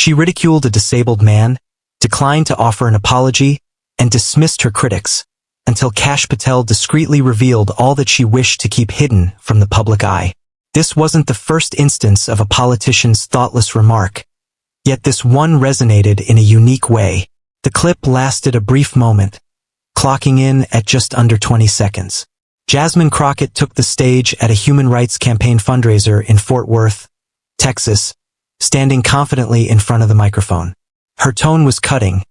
She ridiculed a disabled man, declined to offer an apology, and dismissed her critics, until Kash Patel discreetly revealed all that she wished to keep hidden from the public eye. This wasn't the first instance of a politician's thoughtless remark, yet this one resonated in a unique way. The clip lasted a brief moment, clocking in at just under 20 seconds. Jasmine Crockett took the stage at a human rights campaign fundraiser in Fort Worth, Texas, standing confidently in front of the microphone. Her tone was cutting,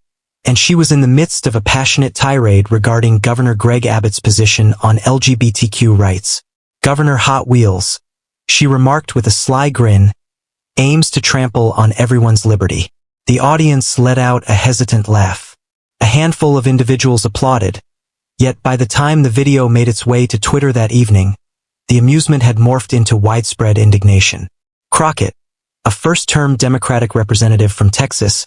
and she was in the midst of a passionate tirade regarding Governor Greg Abbott's position on LGBTQ rights. "Governor Hot Wheels," she remarked with a sly grin, "aims to trample on everyone's liberty." The audience let out a hesitant laugh. A handful of individuals applauded, yet by the time the video made its way to Twitter that evening, the amusement had morphed into widespread indignation. Crockett, a first-term Democratic representative from Texas,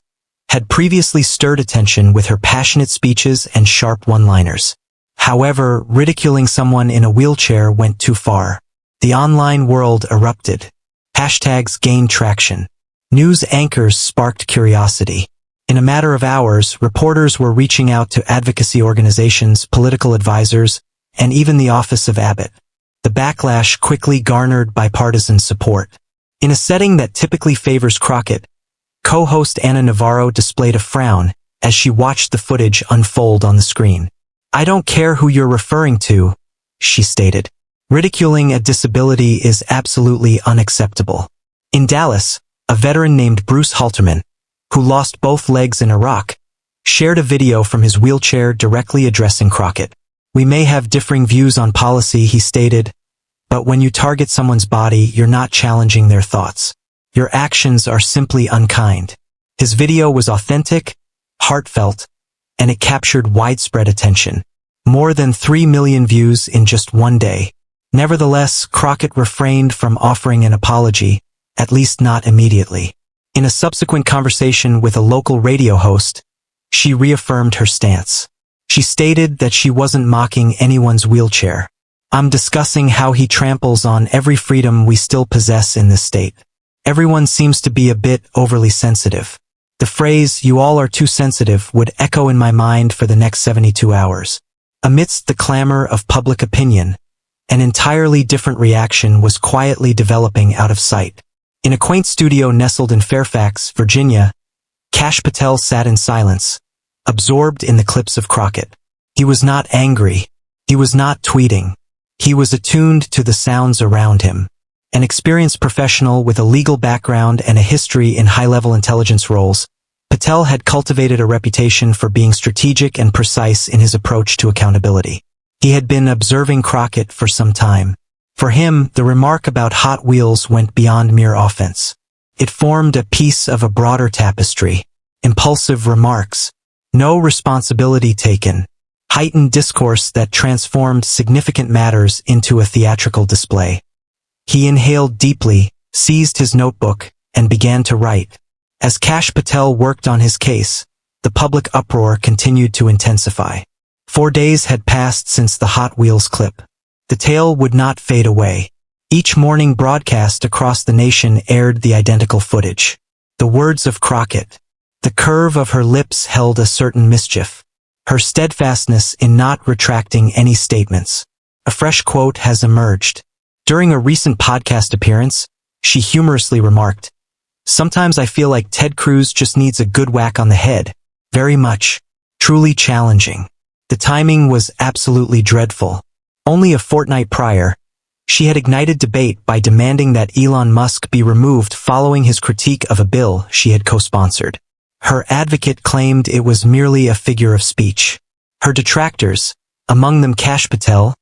had previously stirred attention with her passionate speeches and sharp one-liners. However, ridiculing someone in a wheelchair went too far. The online world erupted. Hashtags gained traction. News anchors sparked curiosity. In a matter of hours, reporters were reaching out to advocacy organizations, political advisors, and even the office of Abbott. The backlash quickly garnered bipartisan support. In a setting that typically favors Crockett, co-host Ana Navarro displayed a frown as she watched the footage unfold on the screen. "I don't care who you're referring to," she stated. "Ridiculing a disability is absolutely unacceptable." In Dallas, a veteran named Bruce Halterman, who lost both legs in Iraq, shared a video from his wheelchair directly addressing Crockett. "We may have differing views on policy," he stated, "but when you target someone's body, you're not challenging their thoughts. Your actions are simply unkind." His video was authentic, heartfelt, and it captured widespread attention. More than 3 million views in just one day. Nevertheless, Crockett refrained from offering an apology, at least not immediately. In a subsequent conversation with a local radio host, she reaffirmed her stance. She stated that she wasn't mocking anyone's wheelchair. "I'm discussing how he tramples on every freedom we still possess in this state. Everyone seems to be a bit overly sensitive." The phrase, "you all are too sensitive," would echo in my mind for the next 72 hours. Amidst the clamor of public opinion, an entirely different reaction was quietly developing out of sight. In a quaint studio nestled in Fairfax, Virginia, Kash Patel sat in silence, absorbed in the clips of Crockett. He was not angry. He was not tweeting. He was attuned to the sounds around him. An experienced professional with a legal background and a history in high-level intelligence roles, Patel had cultivated a reputation for being strategic and precise in his approach to accountability. He had been observing Crockett for some time. For him, the remark about Hot Wheels went beyond mere offense. It formed a piece of a broader tapestry. Impulsive remarks, no responsibility taken, heightened discourse that transformed significant matters into a theatrical display. He inhaled deeply, seized his notebook, and began to write. As Kash Patel worked on his case, the public uproar continued to intensify. 4 days had passed since the Hot Wheels clip. The tale would not fade away. Each morning broadcast across the nation aired the identical footage. The words of Crockett. The curve of her lips held a certain mischief. Her steadfastness in not retracting any statements. A fresh quote has emerged. During a recent podcast appearance, she humorously remarked, "Sometimes I feel like Ted Cruz just needs a good whack on the head. Very much. Truly challenging." The timing was absolutely dreadful. Only a fortnight prior, she had ignited debate by demanding that Elon Musk be removed following his critique of a bill she had co-sponsored. Her advocate claimed it was merely a figure of speech. Her detractors, among them Kash Patel,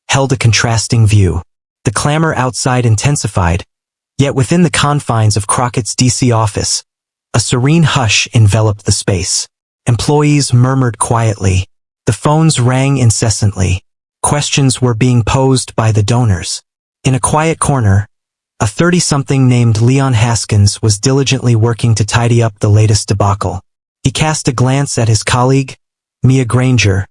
held a contrasting view. The clamor outside intensified, yet within the confines of Crockett's D.C. office, a serene hush enveloped the space. Employees murmured quietly. The phones rang incessantly. Questions were being posed by the donors. In a quiet corner, a 30-something named Leon Haskins was diligently working to tidy up the latest debacle. He cast a glance at his colleague, Mia Granger,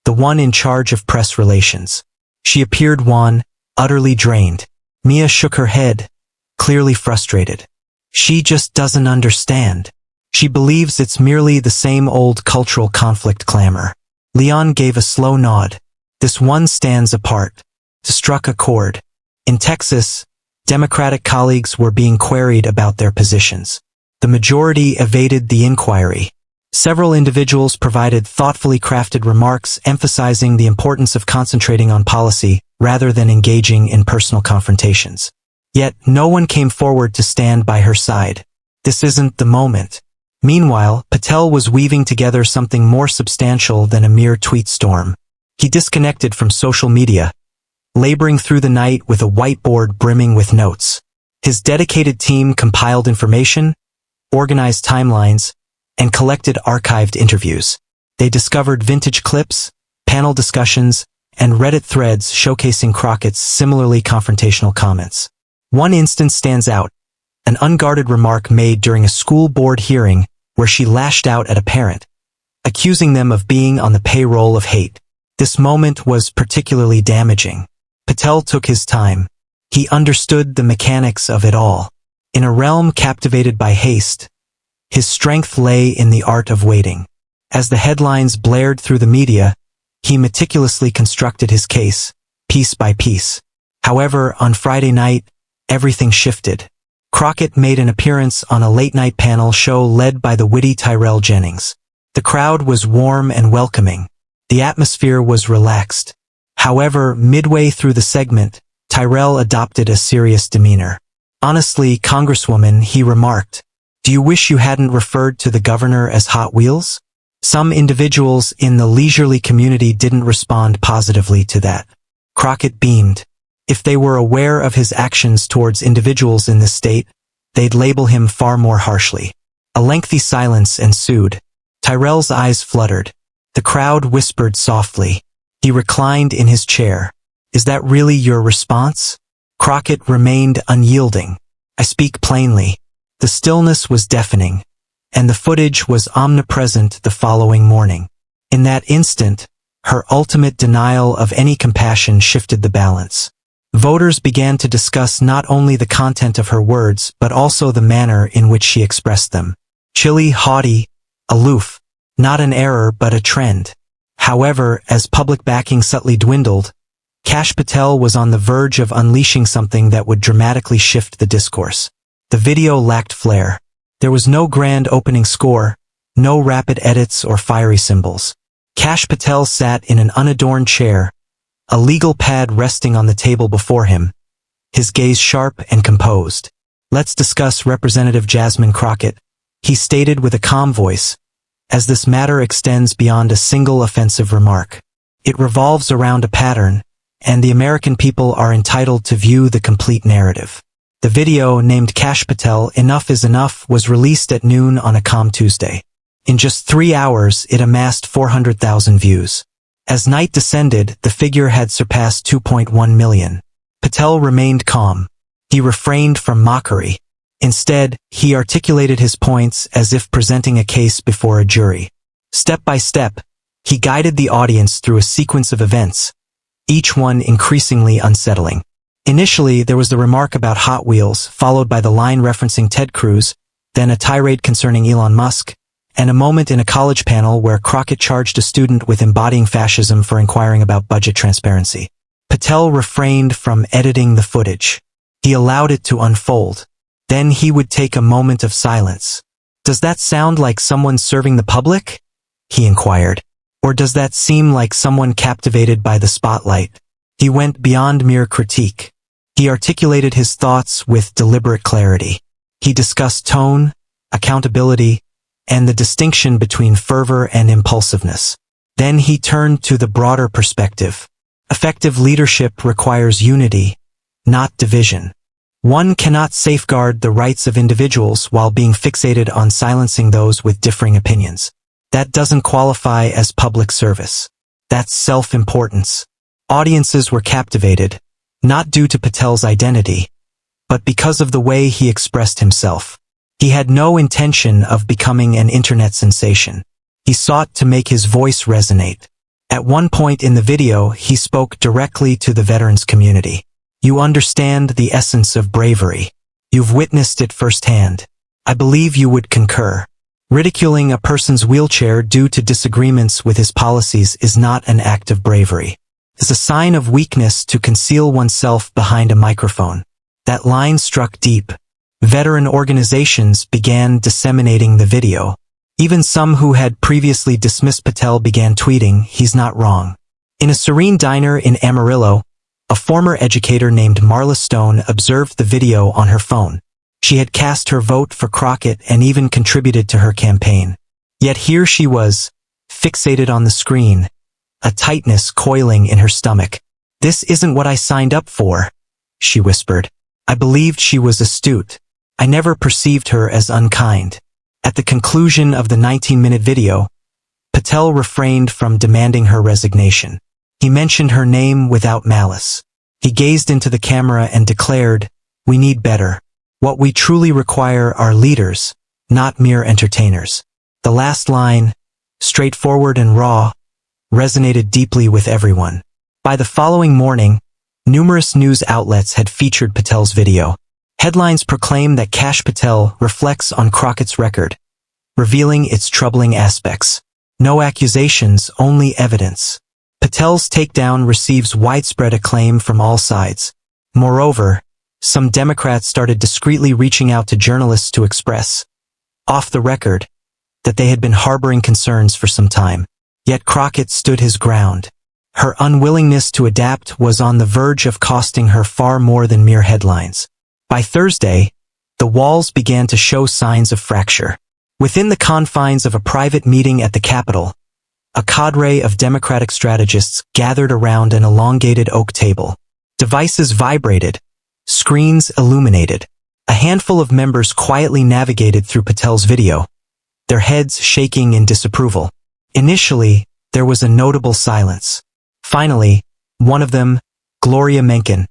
the one in charge of press relations. She appeared wan, utterly drained. Mia shook her head, clearly frustrated. "She just doesn't understand." She believes it's merely the same old cultural conflict clamor. Leon gave a slow nod. This one stands apart. Struck a chord. In Texas, Democratic colleagues were being queried about their positions. The majority evaded the inquiry. Several individuals provided thoughtfully crafted remarks emphasizing the importance of concentrating on policy rather than engaging in personal confrontations. Yet, no one came forward to stand by her side. This isn't the moment. Meanwhile, Patel was weaving together something more substantial than a mere tweet storm. He disconnected from social media, laboring through the night with a whiteboard brimming with notes. His dedicated team compiled information, organized timelines, and collected archived interviews. They discovered vintage clips, panel discussions, and Reddit threads showcasing Crockett's similarly confrontational comments. One instance stands out, an unguarded remark made during a school board hearing where she lashed out at a parent, accusing them of being on the payroll of hate. This moment was particularly damaging. Patel took his time. He understood the mechanics of it all. In a realm captivated by haste, his strength lay in the art of waiting. As the headlines blared through the media, he meticulously constructed his case, piece by piece. However, on Friday night, everything shifted. Crockett made an appearance on a late-night panel show led by the witty Tyrell Jennings. The crowd was warm and welcoming. The atmosphere was relaxed. However, midway through the segment, Tyrell adopted a serious demeanor. "Honestly, Congresswoman," he remarked, "do you wish you hadn't referred to the governor as Hot Wheels?" Some individuals in the leisurely community didn't respond positively to that. Crockett beamed. If they were aware of his actions towards individuals in this state, they'd label him far more harshly. A lengthy silence ensued. Tyrell's eyes fluttered. The crowd whispered softly. He reclined in his chair. "Is that really your response?" Crockett remained unyielding. "I speak plainly." The stillness was deafening, and the footage was omnipresent the following morning. In that instant, her ultimate denial of any compassion shifted the balance. Voters began to discuss not only the content of her words but also the manner in which she expressed them. Chilly, haughty, aloof. Not an error but a trend. However, as public backing subtly dwindled, Kash Patel was on the verge of unleashing something that would dramatically shift the discourse. The video lacked flair. There was no grand opening score, no rapid edits or fiery symbols. Kash Patel sat in an unadorned chair, a legal pad resting on the table before him, his gaze sharp and composed. "Let's discuss Representative Jasmine Crockett," he stated with a calm voice, "as this matter extends beyond a single offensive remark. It revolves around a pattern, and the American people are entitled to view the complete narrative." The video, named Kash Patel, Enough is Enough, was released at noon on a calm Tuesday. In just 3 hours, it amassed 400,000 views. As night descended, the figure had surpassed 2.1 million. Patel remained calm. He refrained from mockery. Instead, he articulated his points as if presenting a case before a jury. Step by step, he guided the audience through a sequence of events, each one increasingly unsettling. Initially, there was the remark about Hot Wheels, followed by the line referencing Ted Cruz, then a tirade concerning Elon Musk, and a moment in a college panel where Crockett charged a student with embodying fascism for inquiring about budget transparency. Patel refrained from editing the footage. He allowed it to unfold. Then he would take a moment of silence. "Does that sound like someone serving the public?" he inquired. "Or does that seem like someone captivated by the spotlight?" He went beyond mere critique. He articulated his thoughts with deliberate clarity. He discussed tone, accountability, and the distinction between fervor and impulsiveness. Then he turned to the broader perspective. Effective leadership requires unity, not division. One cannot safeguard the rights of individuals while being fixated on silencing those with differing opinions. That doesn't qualify as public service. That's self-importance. Audiences were captivated, not due to Patel's identity, but because of the way he expressed himself. He had no intention of becoming an internet sensation. He sought to make his voice resonate. At one point in the video, he spoke directly to the veterans community. "You understand the essence of bravery. You've witnessed it firsthand. I believe you would concur. Ridiculing a person's wheelchair due to disagreements with his policies is not an act of bravery. It's a sign of weakness to conceal oneself behind a microphone. That line struck deep. Veteran organizations began disseminating the video. Even some who had previously dismissed Patel began tweeting, "He's not wrong." In a serene diner in Amarillo, a former educator named Marla Stone observed the video on her phone. She had cast her vote for Crockett and even contributed to her campaign. Yet here she was, fixated on the screen, a tightness coiling in her stomach. "This isn't what I signed up for," she whispered. "I believed she was astute. I never perceived her as unkind." At the conclusion of the 19-minute video, Patel refrained from demanding her resignation. He mentioned her name without malice. He gazed into the camera and declared, "We need better. What we truly require are leaders, not mere entertainers." The last line, straightforward and raw, resonated deeply with everyone. By the following morning, numerous news outlets had featured Patel's video. Headlines proclaimed that Kash Patel reflects on Crockett's record, revealing its troubling aspects. No accusations, only evidence. Patel's takedown receives widespread acclaim from all sides. Moreover, some Democrats started discreetly reaching out to journalists to express, off the record, that they had been harboring concerns for some time. Yet Crockett stood his ground. Her unwillingness to adapt was on the verge of costing her far more than mere headlines. By Thursday, the walls began to show signs of fracture. Within the confines of a private meeting at the Capitol, a cadre of Democratic strategists gathered around an elongated oak table. Devices vibrated, screens illuminated. A handful of members quietly navigated through Patel's video, their heads shaking in disapproval. Initially, there was a notable silence. Finally, one of them, Gloria Mencken,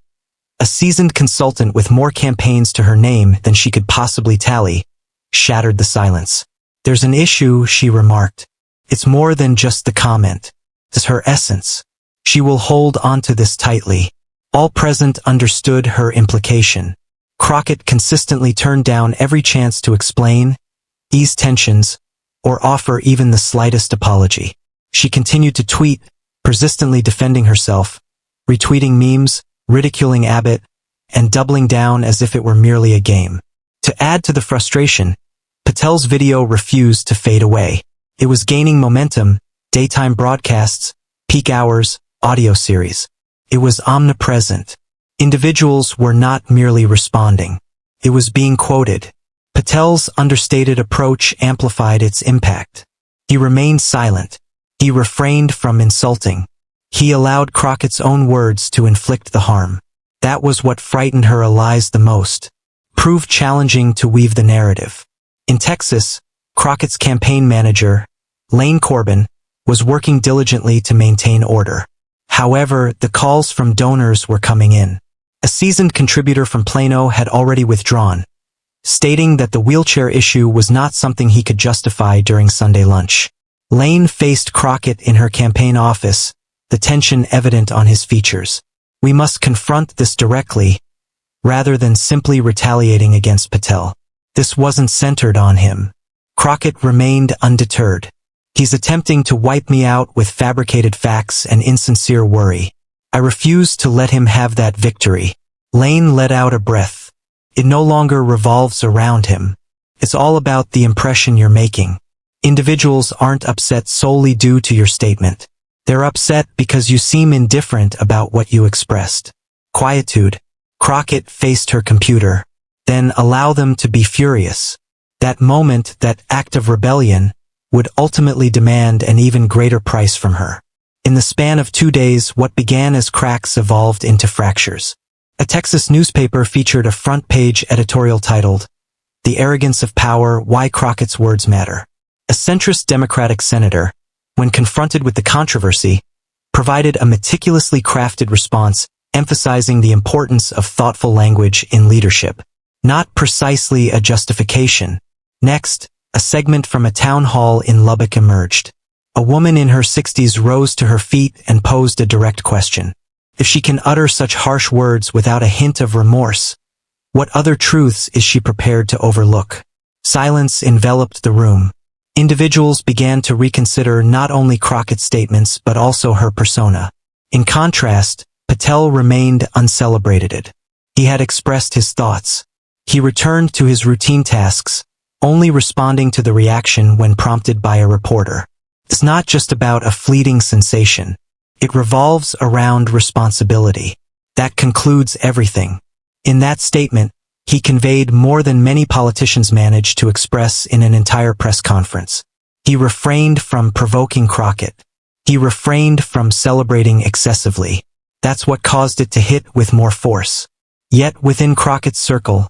a seasoned consultant with more campaigns to her name than she could possibly tally, shattered the silence. "There's an issue," she remarked. "It's more than just the comment. It's her essence. She will hold onto this tightly." All present understood her implication. Crockett consistently turned down every chance to explain, ease tensions, or offer even the slightest apology. She continued to tweet, persistently defending herself, retweeting memes, ridiculing Abbott, and doubling down as if it were merely a game. To add to the frustration, Patel's video refused to fade away. It was gaining momentum, daytime broadcasts, peak hours, audio series. It was omnipresent. Individuals were not merely responding. It was being quoted. Patel's understated approach amplified its impact. He remained silent. He refrained from insulting. He allowed Crockett's own words to inflict the harm. That was what frightened her allies the most. Proved challenging to weave the narrative. In Texas, Crockett's campaign manager, Lane Corbin, was working diligently to maintain order. However, the calls from donors were coming in. A seasoned contributor from Plano had already withdrawn, stating that the wheelchair issue was not something he could justify during Sunday lunch. Lane faced Crockett in her campaign office, the tension evident on his features. "We must confront this directly, rather than simply retaliating against Patel." This wasn't centered on him. Crockett remained undeterred. "He's attempting to wipe me out with fabricated facts and insincere worry. I refuse to let him have that victory." Lane let out a breath. It no longer revolves around him. It's all about the impression you're making. Individuals aren't upset solely due to your statement. They're upset because you seem indifferent about what you expressed. Quietude. Crockett faced her computer. Then allow them to be furious. That moment, that act of rebellion, would ultimately demand an even greater price from her. In the span of 2 days, what began as cracks evolved into fractures. A Texas newspaper featured a front-page editorial titled, "The Arrogance of Power: Why Crockett's Words Matter." A centrist Democratic senator, when confronted with the controversy, provided a meticulously crafted response emphasizing the importance of thoughtful language in leadership, not precisely a justification. Next, a segment from a town hall in Lubbock emerged. A woman in her 60s rose to her feet and posed a direct question. If she can utter such harsh words without a hint of remorse, what other truths is she prepared to overlook? Silence enveloped the room. Individuals began to reconsider not only Crockett's statements but also her persona. In contrast, Patel remained uncelebrated. He had expressed his thoughts. He returned to his routine tasks, only responding to the reaction when prompted by a reporter. It's not just about a fleeting sensation. It revolves around responsibility. That concludes everything. In that statement, he conveyed more than many politicians managed to express in an entire press conference. He refrained from provoking Crockett. He refrained from celebrating excessively. That's what caused it to hit with more force. Yet within Crockett's circle,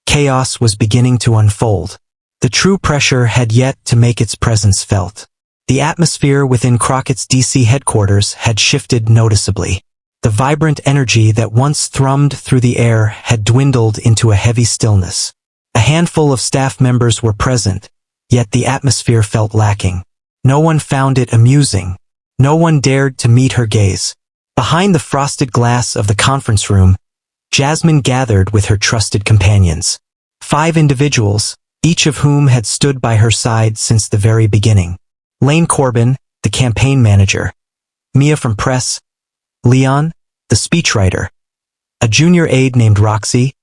chaos was beginning to unfold. The true pressure had yet to make its presence felt. The atmosphere within Crockett's DC headquarters had shifted noticeably. The vibrant energy that once thrummed through the air had dwindled into a heavy stillness. A handful of staff members were present, yet the atmosphere felt lacking. No one found it amusing. No one dared to meet her gaze. Behind the frosted glass of the conference room, Jasmine gathered with her trusted companions. 5 individuals, each of whom had stood by her side since the very beginning. Lane Corbin, the campaign manager. Mia from press. Leon, the speechwriter. A junior aide named Roxy.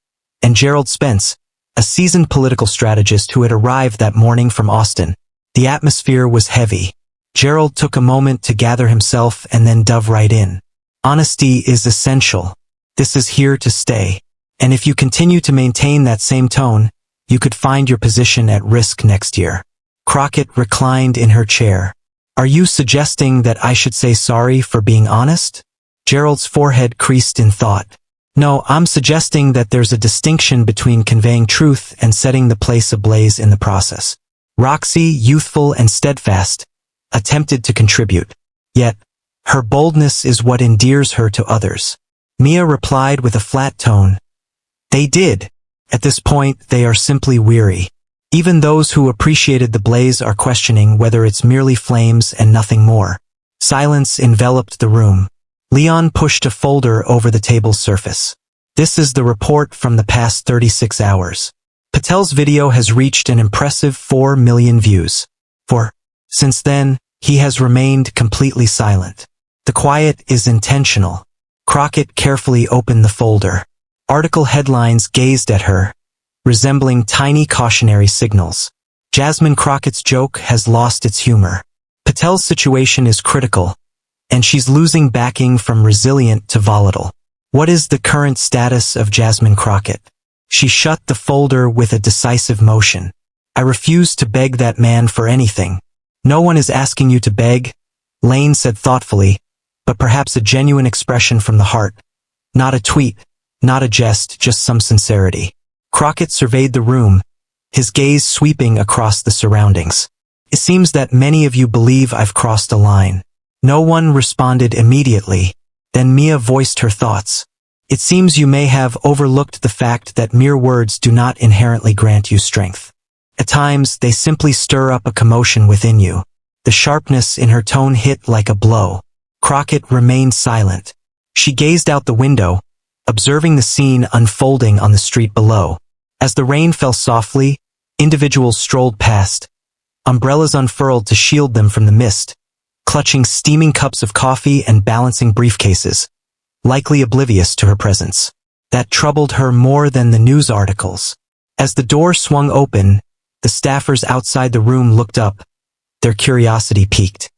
And Gerald Spence, a seasoned political strategist who had arrived that morning from Austin. The atmosphere was heavy. Gerald took a moment to gather himself and then dove right in. Honesty is essential. This is here to stay. And if you continue to maintain that same tone, you could find your position at risk next year. Crockett reclined in her chair. Are you suggesting that I should say sorry for being honest? Gerald's forehead creased in thought. No, I'm suggesting that there's a distinction between conveying truth and setting the place ablaze in the process. Roxy, youthful and steadfast, attempted to contribute. Yet, her boldness is what endears her to others. Mia replied with a flat tone. They did. At this point, they are simply weary. Even those who appreciated the blaze are questioning whether it's merely flames and nothing more. Silence enveloped the room. Leon pushed a folder over the table's surface. This is the report from the past 36 hours. Patel's video has reached an impressive 4 million views. Since then, he has remained completely silent. The quiet is intentional. Crockett carefully opened the folder. Article headlines gazed at her, resembling tiny cautionary signals. Jasmine Crockett's joke has lost its humor. Patel's situation is critical, and she's losing backing from resilient to volatile. What is the current status of Jasmine Crockett? She shut the folder with a decisive motion. I refuse to beg that man for anything. No one is asking you to beg, Lane said thoughtfully, but perhaps a genuine expression from the heart. Not a tweet, not a jest, just some sincerity. Crockett surveyed the room, his gaze sweeping across the surroundings. It seems that many of you believe I've crossed a line. No one responded immediately. Then Mia voiced her thoughts. It seems you may have overlooked the fact that mere words do not inherently grant you strength. At times, they simply stir up a commotion within you. The sharpness in her tone hit like a blow. Crockett remained silent. She gazed out the window, observing the scene unfolding on the street below. As the rain fell softly, individuals strolled past, umbrellas unfurled to shield them from the mist, clutching steaming cups of coffee and balancing briefcases, likely oblivious to her presence. That troubled her more than the news articles. As the door swung open, the staffers outside the room looked up, their curiosity piqued.